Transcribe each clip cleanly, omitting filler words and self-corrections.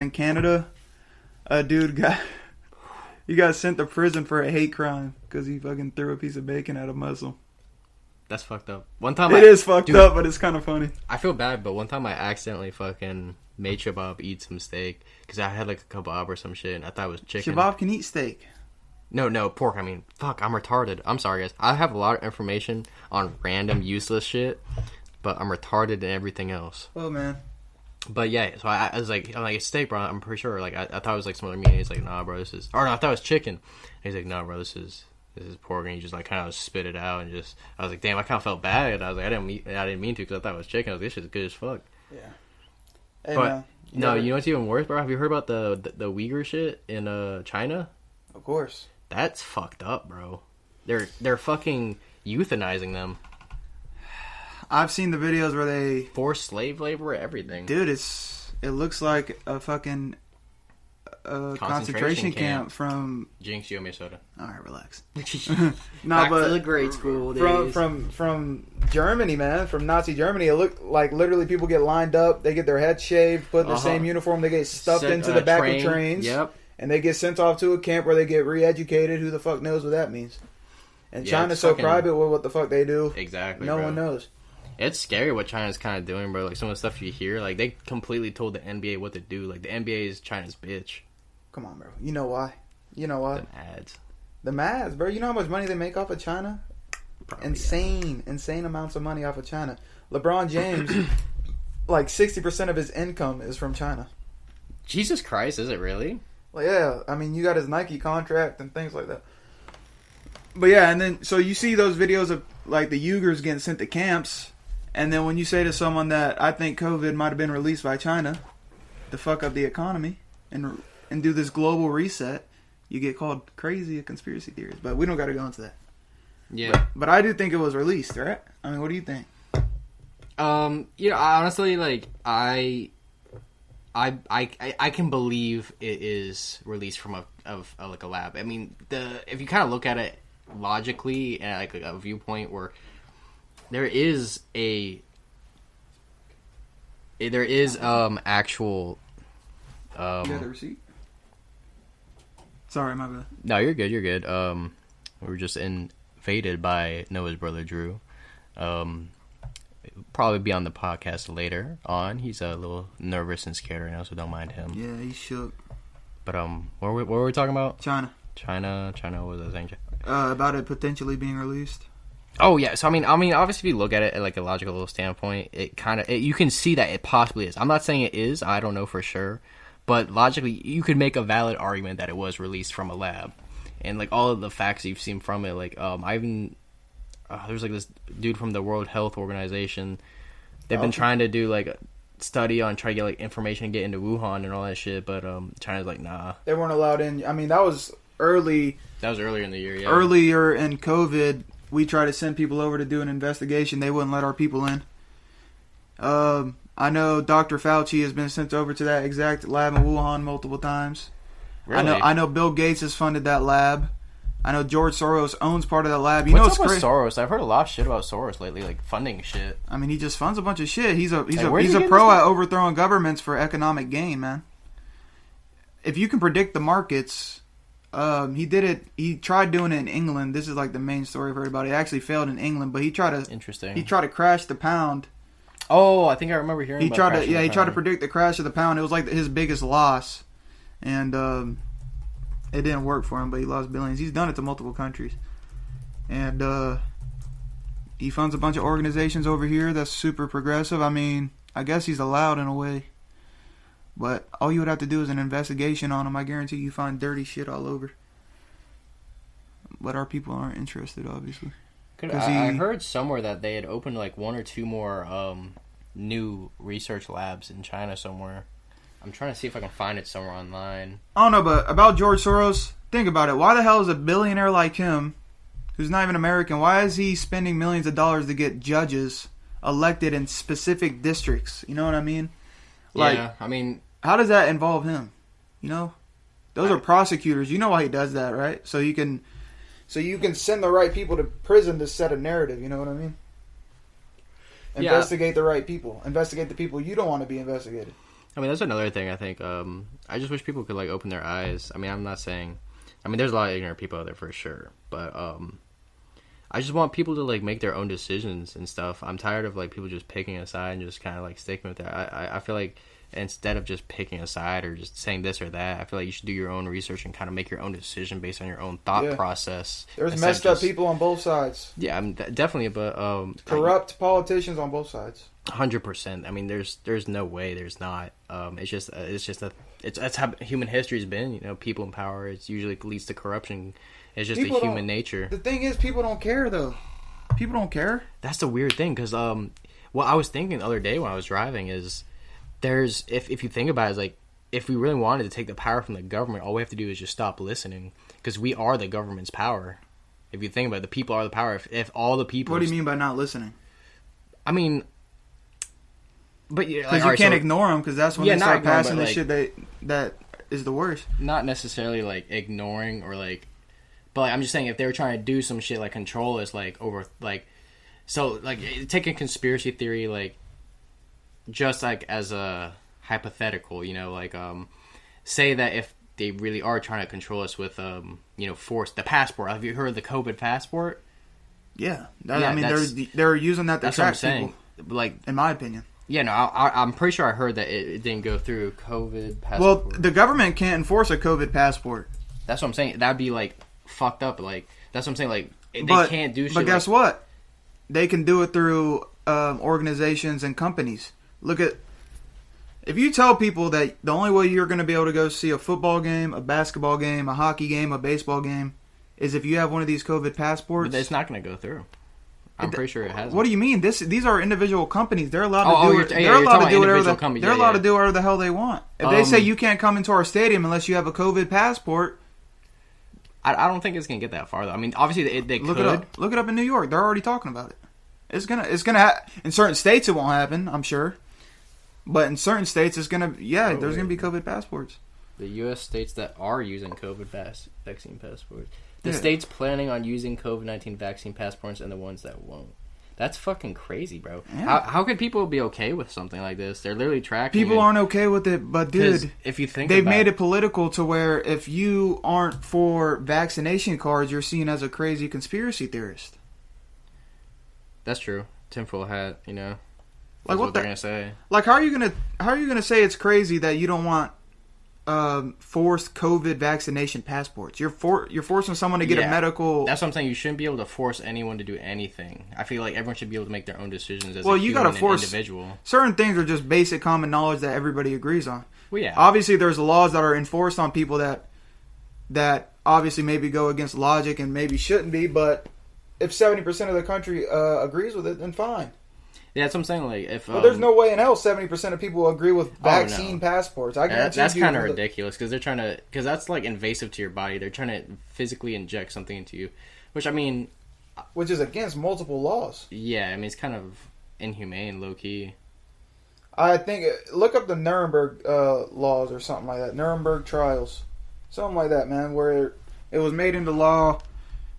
in Canada, a dude got sent to prison for a hate crime because he fucking threw a piece of bacon at a Muslim. That's fucked up. One time it is fucked up, but it's kind of funny. I feel bad, but one time I accidentally fucking made Shabab eat some steak because I had like a kebab or some shit and I thought it was chicken. Shabab can eat steak. No, pork. I mean, fuck, I'm retarded. I'm sorry, guys. I have a lot of information on random useless shit, but I'm retarded in everything else. Oh, man. But yeah, so I was like, it's steak, bro. I'm pretty sure. Like, I thought it was like some other meat. He's like, nah, bro, this is... Or no, I thought it was chicken. And he's like, nah, bro, this is pork. And he just like kind of spit it out and just... I was like, damn, I kind of felt bad. I was like, I didn't mean to because I thought it was chicken. I was like, this shit's good as fuck. Yeah. Hey, but, man, no, you know what's even worse, bro? Have you heard about the Uyghur shit in China? Of course. That's fucked up, bro. They're fucking euthanizing them. I've seen the videos where they... Forced slave labor, everything. Dude, it looks like a fucking concentration camp from... Jinx, you owe me a soda. Alright, relax. Back to the grade school days. From Germany, man. From Nazi Germany. It looked like literally people get lined up, they get their heads shaved, put in the same uniform, they get stuffed into the back of trains. Yep. And they get sent off to a camp where they get re-educated. Who the fuck knows what that means? And Yeah, China's so private with what the fuck they do. Exactly, No bro. one knows. It's scary what China's kind of doing, bro. Like, some of the stuff you hear, like, they completely told the NBA what to do. Like, the NBA is China's bitch. Come on, bro. You know why? The ads. The Mads, bro. You know how much money they make off of China? Probably, Insane amounts of money off of China. LeBron James, like 60% of his income is from China. Jesus Christ, is it really? Like, yeah, I mean, you got his Nike contract and things like that. But yeah, and then, so you see those videos of, like, the Uyghurs getting sent to camps, and then when you say to someone that I think COVID might have been released by China to fuck up the economy and do this global reset, you get called crazy, a conspiracy theorist. But we don't got to go into that. Yeah. But I do think it was released, right? I mean, what do you think? You know, honestly, like, I can believe it is released from a lab. I mean, if you kind of look at it logically and like a viewpoint where there is actual You got the receipt? Sorry, my bad. No, you're good. We were just invaded by Noah's brother Drew. Probably be on the podcast later on. He's a little nervous and scared right now, so don't mind him. Yeah, he's shook. But what were we talking about? China. What was I saying? About it potentially being released. Oh yeah, so I mean, obviously, if you look at it at like a logical standpoint, it kind of you can see that it possibly is. I'm not saying it is. I don't know for sure, but logically, you could make a valid argument that it was released from a lab, and like all of the facts you've seen from it, like there's like this dude from the World Health Organization. They've been trying to do like a study on trying to get like information and get into Wuhan and all that shit, but China's like, nah. They weren't allowed in. I mean, that was early. That was earlier in the year, yeah. Earlier in COVID, we tried to send people over to do an investigation. They wouldn't let our people in. I know Dr. Fauci has been sent over to that exact lab in Wuhan multiple times. Really? I know Bill Gates has funded that lab. I know George Soros owns part of that lab. What's up with Soros? I've heard a lot of shit about Soros lately, like funding shit. I mean, he just funds a bunch of shit. He's a Like, pro at overthrowing governments for economic gain, man. If you can predict the markets, he did it. He tried doing it in England. This is like the main story for everybody. It actually failed in England, but he tried to crash the pound. Oh, I think I remember hearing. He tried to predict the crash of the pound. It was like his biggest loss, and it didn't work for him. But he lost billions. He's done it to multiple countries, and he funds a bunch of organizations over here that's super progressive. I mean, I guess he's allowed in a way, but all you would have to do is an investigation on him. I guarantee you find dirty shit all over. But our people aren't interested, obviously. I heard somewhere that they had opened like one or two more new research labs in China somewhere. I'm trying to see if I can find it somewhere online. I don't know, but about George Soros, think about it. Why the hell is a billionaire like him, who's not even American, why is he spending millions of dollars to get judges elected in specific districts? You know what I mean? Like, yeah, I mean, how does that involve him? You know? Those are prosecutors. You know why he does that, right? So you can send the right people to prison to set a narrative, you know what I mean? Investigate the right people. Investigate the people you don't want to be investigated. I mean, that's another thing. I think I just wish people could like open their eyes. I mean, I'm not saying. I mean, there's a lot of ignorant people out there for sure, but I just want people to like make their own decisions and stuff. I'm tired of like people just picking a side and just kind of like sticking with that. I feel like instead of just picking a side or just saying this or that, I feel like you should do your own research and kind of make your own decision based on your own thought process. There's messed up people on both sides. Yeah, I mean, definitely, but corrupt politicians on both sides. 100%. I mean, there's no way there's not. That's how human history's been. You know, people in power. It's usually leads to corruption. It's just a human nature. The thing is, people don't care though. People don't care. That's the weird thing, because what I was thinking the other day when I was driving is there's if you think about it, is like if we really wanted to take the power from the government, all we have to do is just stop listening, because we are the government's power. If you think about it, the people are the power. If all the people. What do you mean by not listening? I mean. But because you can't ignore them, because that's when they start passing the shit that is the worst. Not necessarily like ignoring or like, but like, I'm just saying if they were trying to do some shit like control us, like over like, so like take a conspiracy theory like, just like as a hypothetical, you know, like say that if they really are trying to control us with force the passport. Have you heard of the COVID passport? Yeah, I mean they're using that to track people. Like in my opinion. Yeah, no, I'm pretty sure I heard that it didn't go through COVID passport. Well, the government can't enforce a COVID passport. That's what I'm saying. That'd be, like, fucked up. Like, that's what I'm saying. Like, they can't do shit. But guess what? They can do it through organizations and companies. Look at... If you tell people that the only way you're going to be able to go see a football game, a basketball game, a hockey game, a baseball game, is if you have one of these COVID passports... But it's not going to go through. I'm pretty sure it has. What do you mean? These are individual companies. They're allowed to do. They're allowed to do whatever. They're allowed to do whatever the hell they want. If they say you can't come into our stadium unless you have a COVID passport, I don't think it's gonna get that far though. I mean, obviously they look could. It up. Look it up in New York. They're already talking about it. It's gonna in certain states it won't happen. I'm sure, but in certain states it's gonna. Yeah, there's gonna be COVID passports. The U.S. states that are using COVID vaccine passports. The states planning on using COVID-19 vaccine passports and the ones that won't. That's fucking crazy, bro. Yeah. How could people be okay with something like this? They're literally tracking people aren't okay with it, but dude, if you think they've made it political to where if you aren't for vaccination cards, you're seen as a crazy conspiracy theorist. That's true. Tinfoil hat, you know. Like what they're gonna say. Like how are you gonna say it's crazy that you don't want forced COVID vaccination passports? You're forcing someone to get a medical. That's what I'm saying. You shouldn't be able to force anyone to do anything. I feel like everyone should be able to make their own decisions as you gotta force individual. Certain things are just basic common knowledge that everybody agrees on. Well, yeah. Obviously, there's laws that are enforced on people that obviously maybe go against logic and maybe shouldn't be. But if 70% of the country agrees with it, then fine. Yeah, that's what I'm saying. Like, if there's no way in hell 70% of people agree with vaccine passports. I guarantee that's kind of ridiculous because they're trying to, because that's like invasive to your body. They're trying to physically inject something into you, which is against multiple laws. Yeah, I mean it's kind of inhumane, low key. I think look up the Nuremberg laws or something like that. Nuremberg trials, something like that, man. Where it was made into law.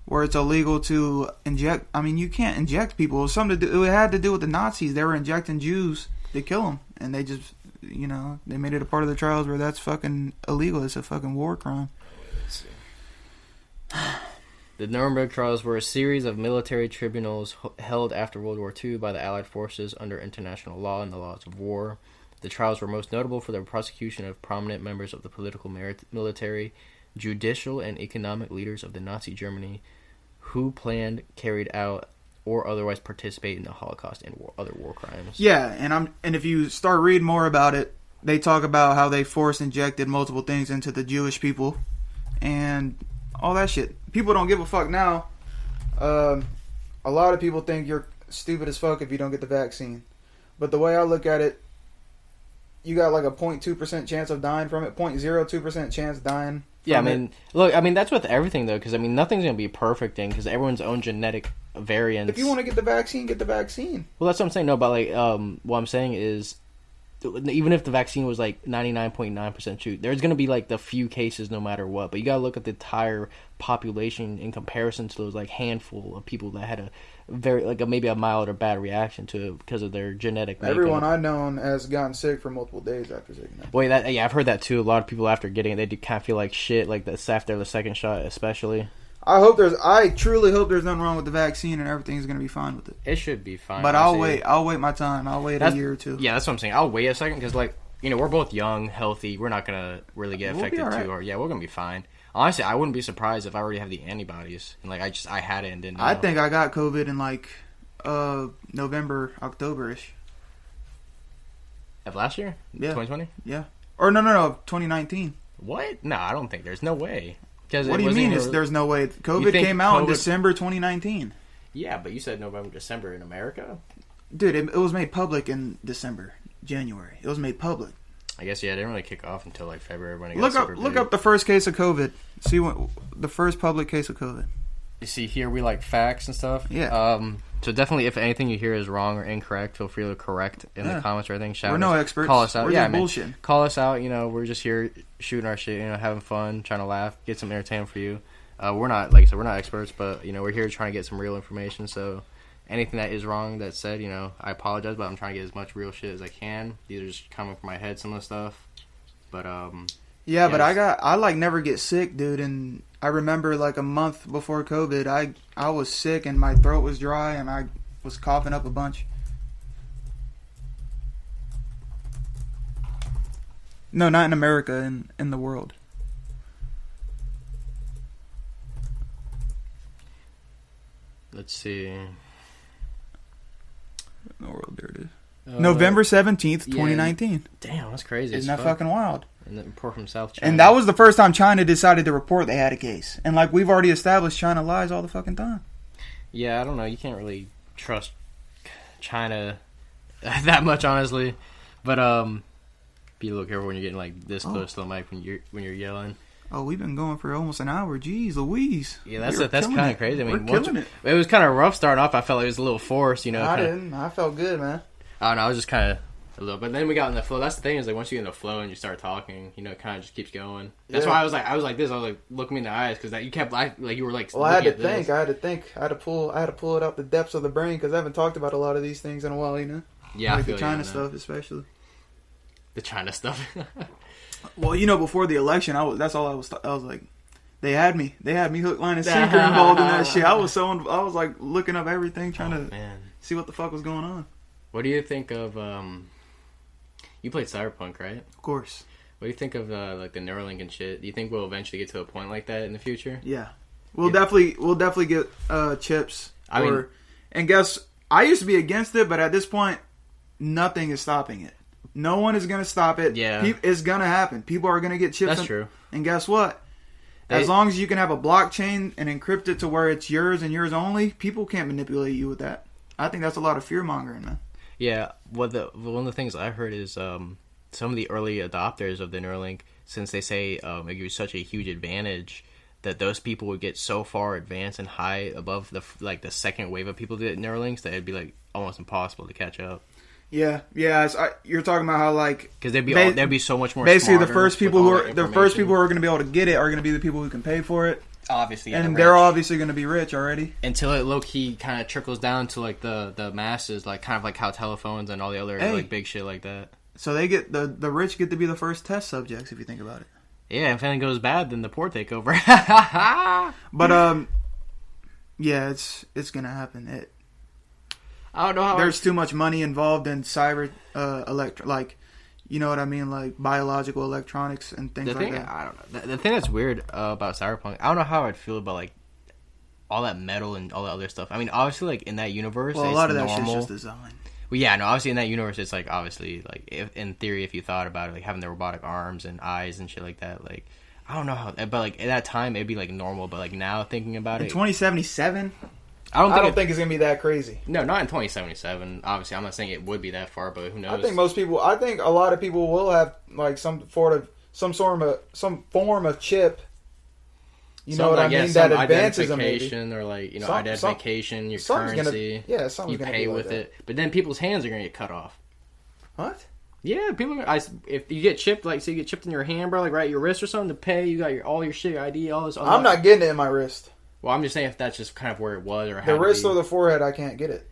Where it's illegal to inject. I mean, you can't inject people. It was something to do. It had to do with the Nazis. They were injecting Jews to kill them, and they just, they made it a part of the trials where that's fucking illegal. It's a fucking war crime. The Nuremberg trials were a series of military tribunals held after World War II by the Allied forces under international law and the laws of war. The trials were most notable for the prosecution of prominent members of the political, military, judicial, and economic leaders of the Nazi Germany who planned, carried out, or otherwise participate in the Holocaust and other war crimes. Yeah, and if you start reading more about it, they talk about how they force injected multiple things into the Jewish people and all that shit. People don't give a fuck now. A lot of people think you're stupid as fuck if you don't get the vaccine. But the way I look at it, you got like a 0.2% chance of dying from it, 0.02% chance dying. Yeah, I mean, look, I mean, that's with everything, though, because, I mean, nothing's going to be perfect in, because everyone's own genetic variants. If you want to get the vaccine, get the vaccine. Well, that's what I'm saying. No, but, like, what I'm saying is, even if the vaccine was like 99.9% true, there's gonna be like the few cases no matter what. But you gotta look at the entire population in comparison to those like handful of people that had a very like maybe a mild or bad reaction to it because of their genetic makeup. Everyone I known has gotten sick for multiple days after taking that. Wait, I've heard that too. A lot of people after getting it, they do kind of feel like shit, like that's after the second shot, especially. I truly hope there's nothing wrong with the vaccine and everything's gonna be fine with it. It should be fine. But I'll wait my time. I'll wait a year or two. Yeah, that's what I'm saying. I'll wait a second because, like, we're both young, healthy. We're not gonna really get affected too. Or we're gonna be fine. Honestly, I wouldn't be surprised if I already have the antibodies and like I had it and didn't know. I think I got COVID in like November, October-ish. Of last year? Yeah. 2020? Yeah. Or no, 2019. What? No, I don't think there's no way. What do you mean there's no way? COVID came out in December 2019. Yeah, but you said November, December in America? Dude, it was made public in December, January. It was made public. I guess, yeah, it didn't really kick off until like February when it got Look up the first case of COVID. See the first public case of COVID. You see here we like facts and stuff. Yeah. So definitely, if anything you hear is wrong or incorrect, feel free to correct in the comments or anything. We're no experts. Call us out. We're just bullshitting. Call us out. We're just here shooting our shit. Having fun, trying to laugh, get some entertainment for you. We're not, like I said, we're not experts, but we're here trying to get some real information. So anything that is wrong that's said, I apologize, but I'm trying to get as much real shit as I can. These are just coming from my head, some of the stuff. But yeah, but I like never get sick, dude, and I remember like a month before COVID, I was sick and my throat was dry and I was coughing up a bunch. No, not in America, in the world. Let's see. In the world, there it is. November 17th, 2019. Damn, that's crazy. Isn't that fucking wild? And the report from South China. And that was the first time China decided to report they had a case. And like we've already established, China lies all the fucking time. Yeah, I don't know. You can't really trust China that much, honestly. But be a little careful when you're getting like this close to the mic when you're yelling. Oh, we've been going for almost an hour. Jeez Louise. Yeah, that's kind of crazy. I mean, it was kind of rough starting off. I felt like it was a little forced, I didn't. I felt good, man. I don't know. I was just kind of a little, but then we got in the flow. That's the thing is like once you get in the flow and you start talking, it kind of just keeps going. That's why I was like this. I was like looking me in the eyes because that you kept like you were like. Well, I had to think. I had to pull it out the depths of the brain because I haven't talked about a lot of these things in a while. Yeah, like the China stuff, especially. The China stuff. Well, before the election, that's all I was like, they had me hook, line, and sinker involved in that shit. I was like looking up everything, trying to see what the fuck was going on. What do you think of you played Cyberpunk, right? Of course. What do you think of like the Neuralink and shit? Do you think we'll eventually get to a point like that in the future? Yeah, we'll definitely get chips. And guess I used to be against it, but at this point, nothing is stopping it. No one is going to stop it. Yeah. It's going to happen. People are going to get chips. That's true. And guess what? As long as you can have a blockchain and encrypt it to where it's yours and yours only, people can't manipulate you with that. I think that's a lot of fear-mongering, man. Yeah. One of the things I heard is some of the early adopters of the Neuralink, since they say it gives you such a huge advantage, that those people would get so far advanced and high above the second wave of people that get Neuralinks that it'd be like almost impossible to catch up. Yeah. You're talking about how like because there'd be so much more. Basically, the first people who are going to be able to get it are going to be the people who can pay for it. Obviously, and they're obviously going to be rich already. Until it low key kind of trickles down to like the masses, like kind of like how telephones and all the other like big shit like that. So they get the rich get to be the first test subjects if you think about it. Yeah, if anything goes bad, then the poor take over. But yeah, it's gonna happen. I don't know how there's too much money involved in cyber like you know what I mean, like biological electronics and things like that. I don't know. The thing that's weird about Cyberpunk, I don't know how I'd feel about like all that metal and all that other stuff. I mean, obviously, like in that universe, well, a lot of that shit's just design. Well, yeah, no, obviously in that universe, it's like obviously like in theory, if you thought about it, like having the robotic arms and eyes and shit like that, like I don't know how, but like at that time it'd be like normal, but like now thinking about in it, 2077. I don't think it's gonna be that crazy. No, not in 2077. Obviously, I'm not saying it would be that far, but who knows? I think a lot of people will have like some form of chip. You know what I mean? That advances them, maybe. Or like identification, your currency. Something's you pay with it, but then people's hands are gonna get cut off. What? Yeah, people. If you get chipped, like say you get chipped in your hand, bro, like right your wrist or something to pay, you got all your shit, your ID, all this. I'm not getting it in my wrist. Well, I'm just saying if that's just kind of where it was, or the wrist or the forehead, I can't get it.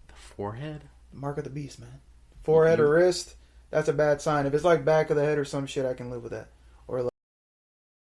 The forehead, mark of the beast, man. Forehead or wrist, that's a bad sign. If it's like back of the head or some shit, I can live with that.